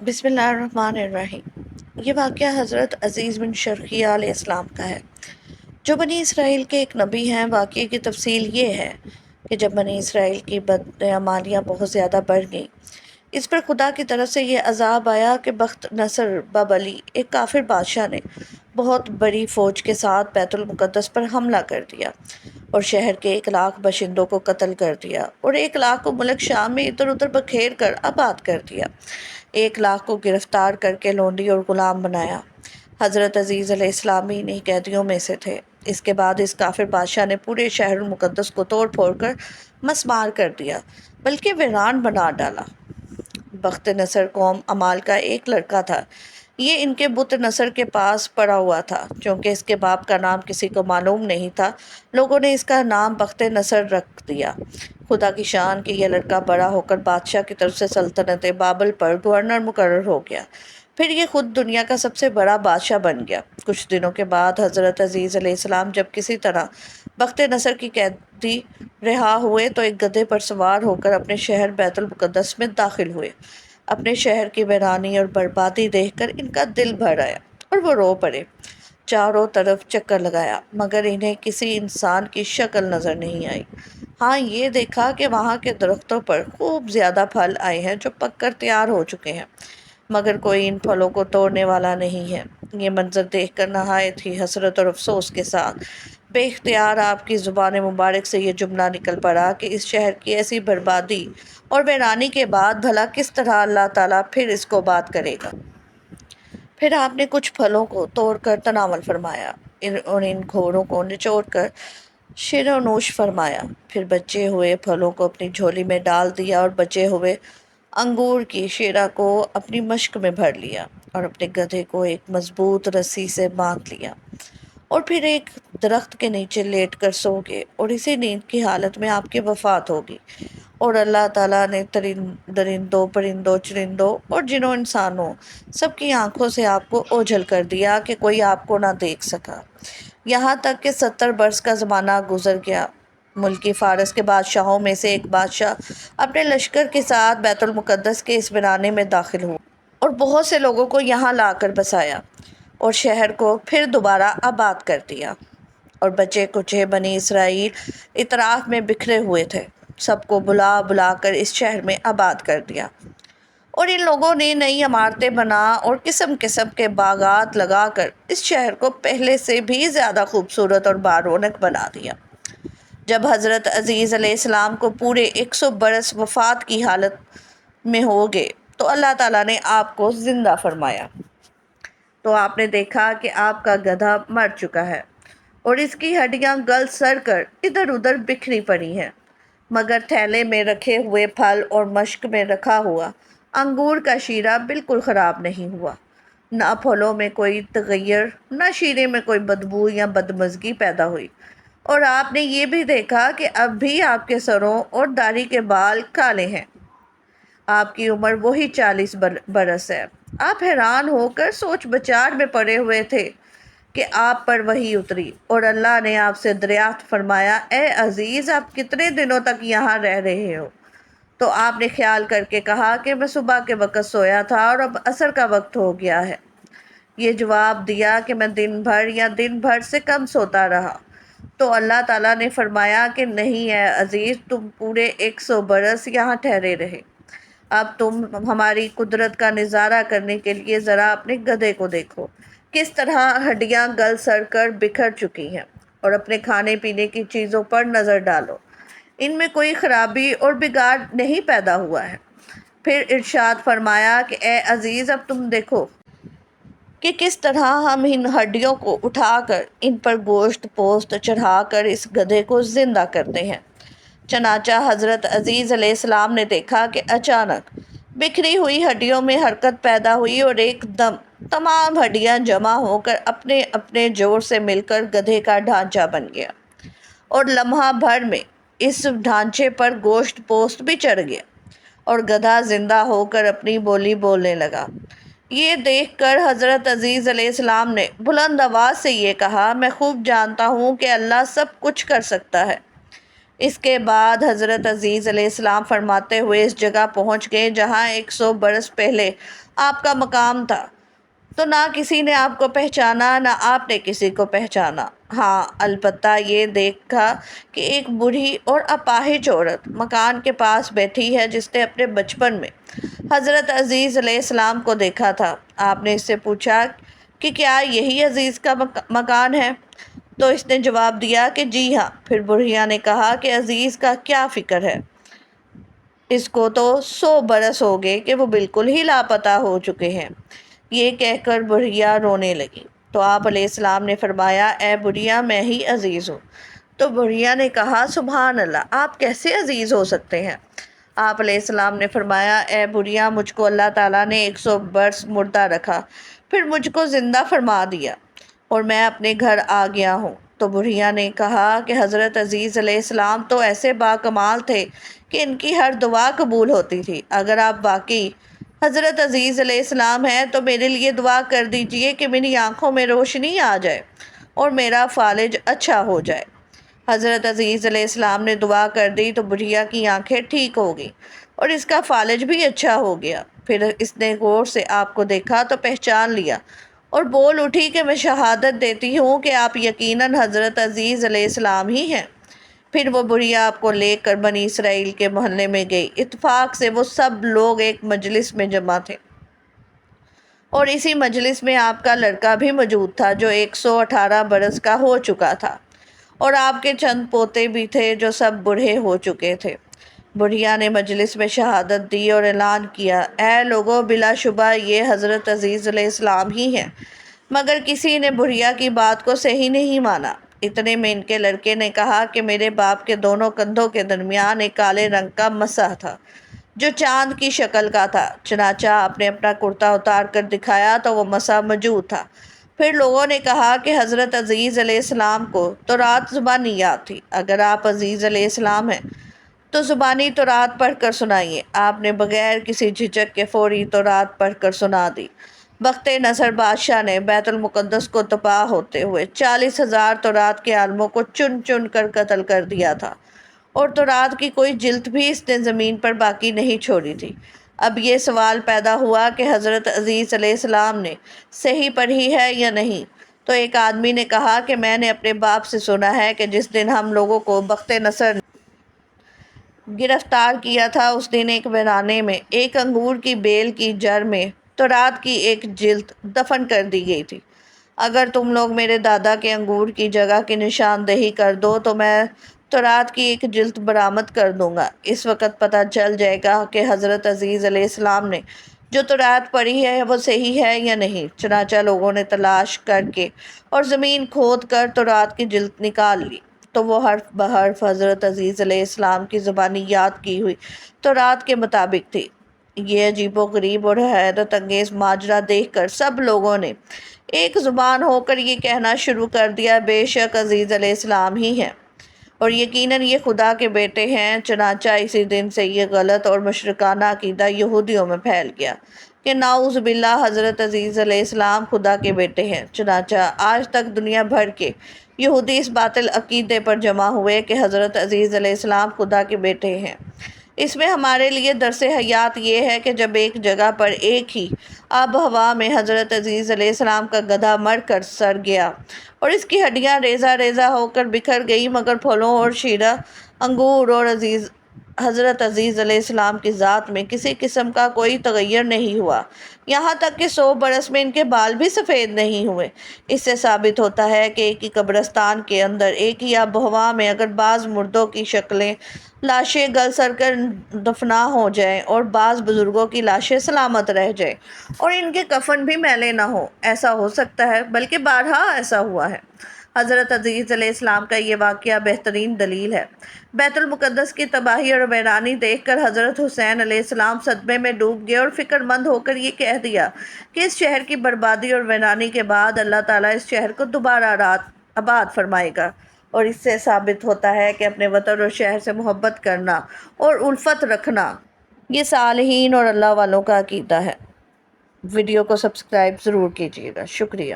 بسم اللہ الرحمن الرحیم۔ یہ واقعہ حضرت عزیز بن شرقیہ علیہ السلام کا ہے، جو بنی اسرائیل کے ایک نبی ہیں۔ واقعے کی تفصیل یہ ہے کہ جب بنی اسرائیل کی بدعمالیاں بہت زیادہ بڑھ گئیں، اس پر خدا کی طرف سے یہ عذاب آیا کہ بخت نصر بابلی، ایک کافر بادشاہ نے بہت بڑی فوج کے ساتھ بیت المقدس پر حملہ کر دیا اور شہر کے 1,00,000 باشندوں کو قتل کر دیا اور 1,00,000 کو ملک شام میں ادھر ادھر بکھیر کر آباد کر دیا۔ 1,00,000 کو گرفتار کر کے لونڈی اور غلام بنایا۔ حضرت عزیز علیہ السلام بھی انہی قیدیوں میں سے تھے۔ اس کے بعد اس کافر بادشاہ نے پورے شہر المقدس کو توڑ پھوڑ کر مسمار کر دیا، بلکہ ویران بنا ڈالا۔ بخت نصر قوم عمال کا ایک لڑکا تھا۔ یہ ان کے بت نصر کے پاس پڑا ہوا تھا۔ چونکہ اس کے باپ کا نام کسی کو معلوم نہیں تھا، لوگوں نے اس کا نام بخت نصر رکھ دیا۔ خدا کی شان کہ یہ لڑکا بڑا ہو کر بادشاہ کی طرف سے سلطنت بابل پر گورنر مقرر ہو گیا۔ پھر یہ خود دنیا کا سب سے بڑا بادشاہ بن گیا۔ کچھ دنوں کے بعد حضرت عزیز علیہ السلام جب کسی طرح بخت نصر کی قیدی رہا ہوئے تو ایک گدھے پر سوار ہو کر اپنے شہر بیت المقدس میں داخل ہوئے۔ اپنے شہر کی ویرانی اور بربادی دیکھ کر ان کا دل بھر آیا اور وہ رو پڑے۔ چاروں طرف چکر لگایا مگر انہیں کسی انسان کی شکل نظر نہیں آئی۔ ہاں، یہ دیکھا کہ وہاں کے درختوں پر خوب زیادہ پھل آئے ہیں جو پک کر تیار ہو چکے ہیں، مگر کوئی ان پھلوں کو توڑنے والا نہیں ہے۔ یہ منظر دیکھ کر نہایت ہی حسرت اور افسوس کے ساتھ بے اختیار آپ کی زبان مبارک سے یہ جملہ نکل پڑا کہ اس شہر کی ایسی بربادی اور ویرانی کے بعد بھلا کس طرح اللہ تعالیٰ پھر اس کو آباد کرے گا۔ پھر آپ نے کچھ پھلوں کو توڑ کر تناول فرمایا اور ان گھوڑوں کو نچوڑ کر شیر و نوش فرمایا۔ پھر بچے ہوئے پھلوں کو اپنی جھولی میں ڈال دیا اور بچے ہوئے انگور کی شیرہ کو اپنی مشک میں بھر لیا اور اپنے گدھے کو ایک مضبوط رسی سے باندھ لیا اور پھر ایک درخت کے نیچے لیٹ کر سو گئے اور اسی نیند کی حالت میں آپ کی وفات ہوگی۔ اور اللہ تعالیٰ نے درندوں، پرندوں، چرندوں اور جنوں انسانوں سب کی آنکھوں سے آپ کو اوجھل کر دیا کہ کوئی آپ کو نہ دیکھ سکا، یہاں تک کہ 70 برس کا زمانہ گزر گیا۔ ملکی فارس کے بادشاہوں میں سے ایک بادشاہ اپنے لشکر کے ساتھ بیت المقدس کے اس ویرانے میں داخل ہوا اور بہت سے لوگوں کو یہاں لا کر بسایا اور شہر کو پھر دوبارہ آباد کر دیا۔ اور بچے کچے بنی اسرائیل اطراف میں بکھرے ہوئے تھے، سب کو بلا بلا کر اس شہر میں آباد کر دیا۔ اور ان لوگوں نے نئی عمارتیں بنا اور قسم قسم کے باغات لگا کر اس شہر کو پہلے سے بھی زیادہ خوبصورت اور بارونق بنا دیا۔ جب حضرت عزیز علیہ السلام کو پورے 100 برس وفات کی حالت میں ہو گئے تو اللہ تعالیٰ نے آپ کو زندہ فرمایا۔ تو آپ نے دیکھا کہ آپ کا گدھا مر چکا ہے اور اس کی ہڈیاں گل سڑ کر ادھر ادھر بکھری پڑی ہیں، مگر تھیلے میں رکھے ہوئے پھل اور مشک میں رکھا ہوا انگور کا شیرہ بالکل خراب نہیں ہوا۔ نہ پھلوں میں کوئی تغیر، نہ شیرے میں کوئی بدبو یا بدمزگی پیدا ہوئی۔ اور آپ نے یہ بھی دیکھا کہ اب بھی آپ کے سروں اور داڑھی کے بال کالے ہیں۔ آپ کی عمر وہی 40 برس ہے۔ آپ حیران ہو کر سوچ بچار میں پڑے ہوئے تھے کہ آپ پر وحی اتری اور اللہ نے آپ سے دریافت فرمایا، اے عزیز، آپ کتنے دنوں تک یہاں رہ رہے ہو؟ تو آپ نے خیال کر کے کہا کہ میں صبح کے وقت سویا تھا اور اب عصر کا وقت ہو گیا ہے۔ یہ جواب دیا کہ میں دن بھر یا دن بھر سے کم سوتا رہا۔ تو اللہ تعالیٰ نے فرمایا کہ نہیں اے عزیز، تم پورے 100 برس یہاں ٹھہرے رہے۔ اب تم ہماری قدرت کا نظارہ کرنے کے لیے ذرا اپنے گدھے کو دیکھو، کس طرح ہڈیاں گل سڑ کر بکھر چکی ہیں، اور اپنے کھانے پینے کی چیزوں پر نظر ڈالو، ان میں کوئی خرابی اور بگاڑ نہیں پیدا ہوا ہے۔ پھر ارشاد فرمایا کہ اے عزیز، اب تم دیکھو کہ کس طرح ہم ان ہڈیوں کو اٹھا کر ان پر گوشت پوست چڑھا کر اس گدھے کو زندہ کرتے ہیں۔ چنانچہ حضرت عزیز علیہ السلام نے دیکھا کہ اچانک بکھری ہوئی ہڈیوں میں حرکت پیدا ہوئی اور ایک دم تمام ہڈیاں جمع ہو کر اپنے اپنے جوڑ سے مل کر گدھے کا ڈھانچہ بن گیا، اور لمحہ بھر میں اس ڈھانچے پر گوشت پوست بھی چڑھ گیا اور گدھا زندہ ہو کر اپنی بولی بولنے لگا۔ یہ دیکھ کر حضرت عزیز علیہ السلام نے بلند آواز سے یہ کہا، میں خوب جانتا ہوں کہ اللہ سب کچھ کر سکتا ہے، اس کے بعد حضرت عزیز علیہ السلام فرماتے ہوئے اس جگہ پہنچ گئے جہاں 100 برس پہلے آپ کا مقام تھا، تو نہ کسی نے آپ کو پہچانا نہ آپ نے کسی کو پہچانا۔ ہاں، البتہ یہ دیکھا کہ ایک بوڑھی اور اپاہج عورت مکان کے پاس بیٹھی ہے جس نے اپنے بچپن میں حضرت عزیز علیہ السلام کو دیکھا تھا۔ آپ نے اس سے پوچھا کہ کیا یہی عزیز کا مکان ہے؟ تو اس نے جواب دیا کہ جی ہاں۔ پھر بڑھیا نے کہا کہ عزیز کا کیا فکر ہے؟ اس کو تو 100 برس ہو گئے کہ وہ بالکل ہی لاپتہ ہو چکے ہیں۔ یہ کہہ کر بڑھیا رونے لگی۔ تو آپ علیہ السلام نے فرمایا، اے بڑھیا، میں ہی عزیز ہوں۔ تو بڑھیا نے کہا، سبحان اللہ، آپ کیسے عزیز ہو سکتے ہیں؟ آپ علیہ السلام نے فرمایا، اے بڑھیا، مجھ کو اللہ تعالیٰ نے 100 برس مردہ رکھا، پھر مجھ کو زندہ فرما دیا اور میں اپنے گھر آ گیا ہوں۔ تو بڑھیا نے کہا کہ حضرت عزیز علیہ السلام تو ایسے باکمال تھے کہ ان کی ہر دعا قبول ہوتی تھی۔ اگر آپ واقعی حضرت عزیز علیہ السلام ہیں تو میرے لیے دعا کر دیجئے کہ میری آنکھوں میں روشنی آ جائے اور میرا فالج اچھا ہو جائے۔ حضرت عزیز علیہ السلام نے دعا کر دی تو بڑھیا کی آنکھیں ٹھیک ہو گئیں اور اس کا فالج بھی اچھا ہو گیا۔ پھر اس نے غور سے آپ کو دیکھا تو پہچان لیا اور بول اٹھی کہ میں شہادت دیتی ہوں کہ آپ یقیناً حضرت عزیز علیہ السلام ہی ہیں۔ پھر وہ بڑھیا آپ کو لے کر بنی اسرائیل کے محلے میں گئی۔ اتفاق سے وہ سب لوگ ایک مجلس میں جمع تھے اور اسی مجلس میں آپ کا لڑکا بھی موجود تھا جو 118 برس کا ہو چکا تھا، اور آپ کے چند پوتے بھی تھے جو سب بوڑھے ہو چکے تھے۔ بڑھیا نے مجلس میں شہادت دی اور اعلان کیا، اے لوگو، بلا شبہ یہ حضرت عزیز علیہ السلام ہی ہیں۔ مگر کسی نے بڑھیا کی بات کو صحیح نہیں مانا۔ اتنے میں ان کے لڑکے نے کہا کہ میرے باپ کے دونوں کندھوں کے درمیان ایک کالے رنگ کا مسح تھا جو چاند کی شکل کا تھا۔ چنانچہ آپ نے اپنا کرتا اتار کر دکھایا تو وہ مسح موجود تھا۔ پھر لوگوں نے کہا کہ حضرت عزیز علیہ السلام کو تورات زبانی یاد تھی۔ اگر آپ عزیز علیہ السلام ہیں تو زبانی تورات پڑھ کر سنائیے۔ آپ نے بغیر کسی جھجک کے فوری تورات پڑھ کر سنا دی۔ بخت نصر بادشاہ نے بیت المقدس کو تباہ ہوتے ہوئے 40,000 تورات کے عالموں کو چن چن کر قتل کر دیا تھا، اور تورات کی کوئی جلد بھی اس نے زمین پر باقی نہیں چھوڑی تھی۔ اب یہ سوال پیدا ہوا کہ حضرت عزیز علیہ السلام نے صحیح پڑھی ہے یا نہیں۔ تو ایک آدمی نے کہا کہ میں نے اپنے باپ سے سنا ہے کہ جس دن ہم لوگوں کو بخت نصر نے گرفتار کیا تھا، اس دن ایک ویرانے میں ایک انگور کی بیل کی جڑ میں تورات کی ایک جلد دفن کر دی گئی تھی۔ اگر تم لوگ میرے دادا کے انگور کی جگہ کی نشاندہی کر دو تو میں تورات کی ایک جلد برآمد کر دوں گا۔ اس وقت پتہ چل جائے گا کہ حضرت عزیز علیہ السلام نے جو تورات پڑھی ہے وہ صحیح ہے یا نہیں۔ چنانچہ لوگوں نے تلاش کر کے اور زمین کھود کر تورات کی جلد نکال لی، تو وہ حرف بحرف حضرت عزیز علیہ السلام کی زبانی یاد کی ہوئی تورات کے مطابق تھی۔ یہ عجیب و غریب اور حیرت انگیز ماجرا دیکھ کر سب لوگوں نے ایک زبان ہو کر یہ کہنا شروع کر دیا، بے شک عزیز علیہ السلام ہی ہیں اور یقیناً یہ خدا کے بیٹے ہیں۔ چنانچہ اسی دن سے یہ غلط اور مشرکانہ عقیدہ یہودیوں میں پھیل گیا کہ نعوذ باللہ حضرت عزیز علیہ السلام خدا کے بیٹے ہیں۔ چنانچہ آج تک دنیا بھر کے یہودی اس باطل عقیدے پر جمع ہوئے کہ حضرت عزیز علیہ السلام خدا کے بیٹے ہیں۔ اس میں ہمارے لیے درس حیات یہ ہے کہ جب ایک جگہ پر ایک ہی آب و ہوا میں حضرت عزیز علیہ السلام کا گدھا مر کر سڑ گیا اور اس کی ہڈیاں ریزہ ریزہ ہو کر بکھر گئی، مگر پھلوں اور شیرہ انگور اور حضرت عزیز علیہ السلام کی ذات میں کسی قسم کا کوئی تغیر نہیں ہوا، یہاں تک کہ 100 برس میں ان کے بال بھی سفید نہیں ہوئے۔ اس سے ثابت ہوتا ہے کہ ایک ہی قبرستان کے اندر ایک ہی آب و ہوا میں اگر بعض مردوں کی شکلیں لاشیں گل سڑ کر دفنا ہو جائیں اور بعض بزرگوں کی لاشیں سلامت رہ جائیں اور ان کے کفن بھی میلے نہ ہوں، ایسا ہو سکتا ہے، بلکہ بارہا ایسا ہوا ہے۔ حضرت عزیز علیہ السلام کا یہ واقعہ بہترین دلیل ہے۔ بیت المقدس کی تباہی اور ویرانی دیکھ کر حضرت حسین علیہ السلام صدمے میں ڈوب گئے اور فکر مند ہو کر یہ کہہ دیا کہ اس شہر کی بربادی اور ویرانی کے بعد اللہ تعالیٰ اس شہر کو دوبارہ آباد فرمائے گا، اور اس سے ثابت ہوتا ہے کہ اپنے وطن اور شہر سے محبت کرنا اور الفت رکھنا یہ صالحین اور اللہ والوں کا عقیدہ ہے۔ ویڈیو کو سبسکرائب ضرور کیجیے گا۔ شکریہ۔